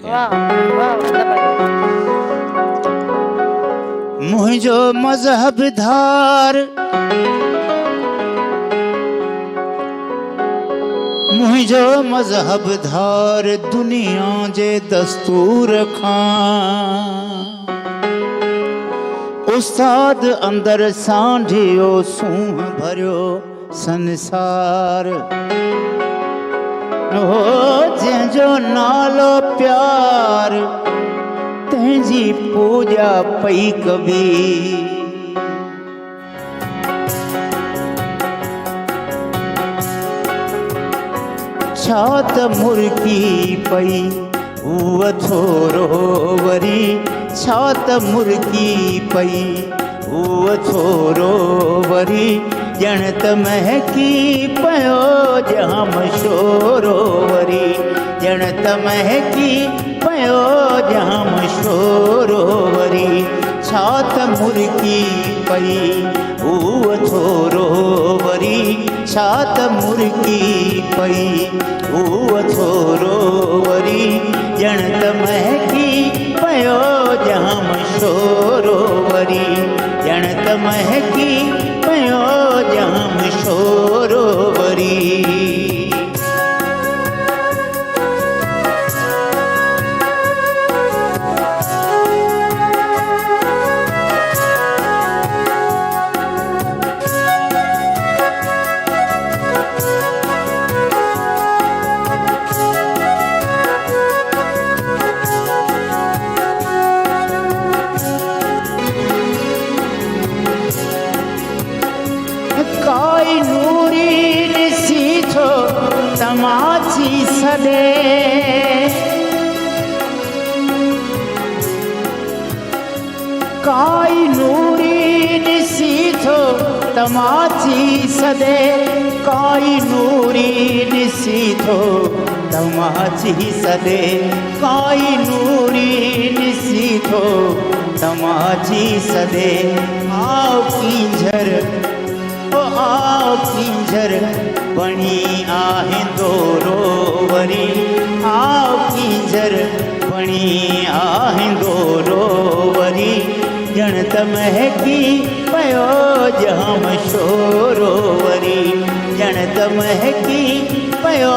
वाह वाह मुझो मजहब धार मुझो मजहब धार दुनिया जे दस्तूर खां उस्ताद अंदर सांढियो सूंह भरियो संसार हो जंहिंजो नालो प्यार तंहिंजी पूजा पई कबी छा त मुर्की पई उहा थोरो वरी छा त मुर्की पई उहा थोरो वरी ॼण त महकी पियो जाम शोरो वरी ॼण त महकी पियो जाम शोरो वरी छा त मुर्की पई उहा थोरो वरी छा त मुर्की पई उहा थोरो वरी ॼण त महकी पियो जाम शोरो वरी ॼण त महकी पियो जाम शोरो वरी काई नूरी ॾिसी थो तमाची सॾे काई नूरी ॾिसी थो तमाची सॾे काई नूरी ॾिसी थो तमाची सॾे काई नूरी ॾिसी थो तमाची सॾे आओ कींझर आओ कींझर बणी आहे दोरो वरी आओ कींझर बणी आहे दोरो वरी ॼण त महकी पियो जाम शोरो वरी ॼण त महकी पियो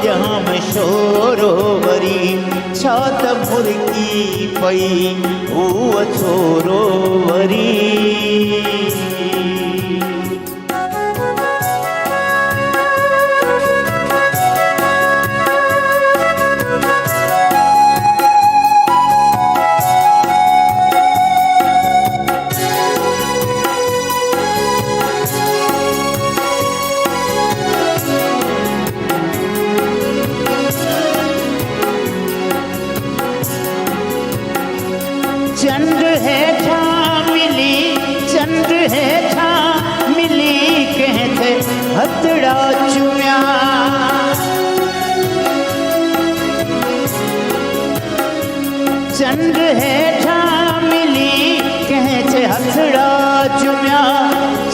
जाम शोरो वरी छा त मुर्की पई उहा थोरो वरी चंद्र हेठा मिली चंद्र हेठा मिली कहते हथड़ा चुमिया चंद्र हेठा मिली कहते हथड़ा चुमिया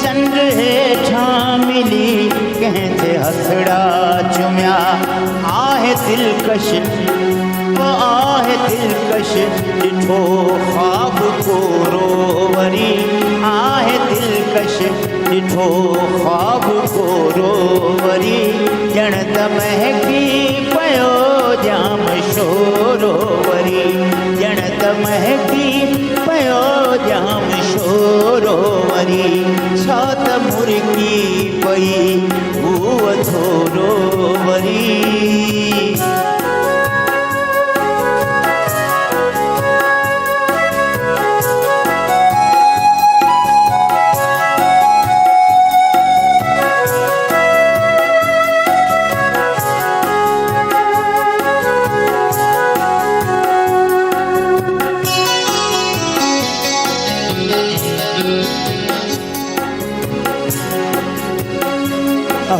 चंद्र हेठा मिली कहते हथड़ा चुमिया आहे दिलकश आहे दिलकश ॾिठो ख्वाब कोरो वरी आहे दिलकश ॾिठो ख्वाब कोरो वरी ॼण त महकी पियो जाम शोरो वरी ॼण त महकी पियो जाम शोरो वरी छा त मुर्की पई उहा थोरो वरी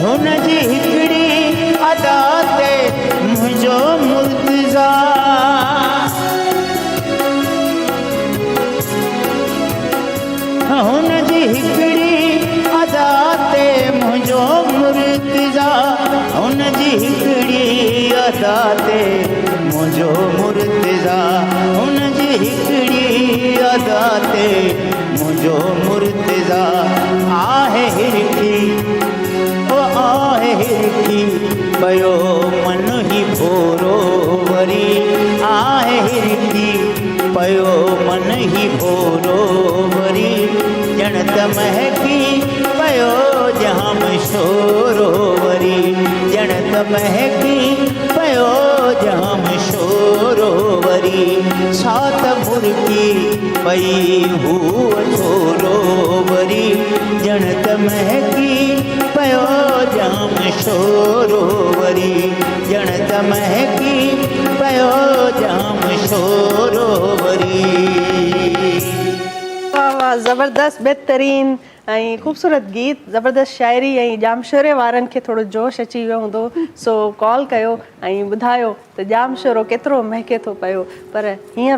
हुन जी हिकिड़ी अदा ते मुंहिंजो मुर्तज़ा हुन जी हिकिड़ी अदा ते मुंहिंजो मुर्तज़ा हुन जी हिकिड़ी अदा ते मुंहिंजो मुर्तज़ा हुन जी हिकिड़ी अदा ते मुंहिंजो मुर्तज़ा आहे हिरकी ओ आहे हिरकी पयो मन ही भोरो वरी आहे हिरकी पयो मन ही भोरो वरी ॼण त महकी पयो जाम शोरो वरी ॼण त महकी पयो जाम शोरो वरी छा त मुर्की पई हूअ छोरो वरी ॼण त महकी पयो जाम शोरो वरी ॼण त महकी पयो जाम शोरो वरी। वाह वाह, ज़बरदस्त, बहितरीन ऐं ख़ूबसूरत गीत, ज़बरदस्त शाइरी ऐं जामशोरे वारनि खे थोरो जोश अची वियो हूंदो, सो कॉल कयो ऐं ॿुधायो त जामशोरो केतिरो महके थो पियो। पर हींअर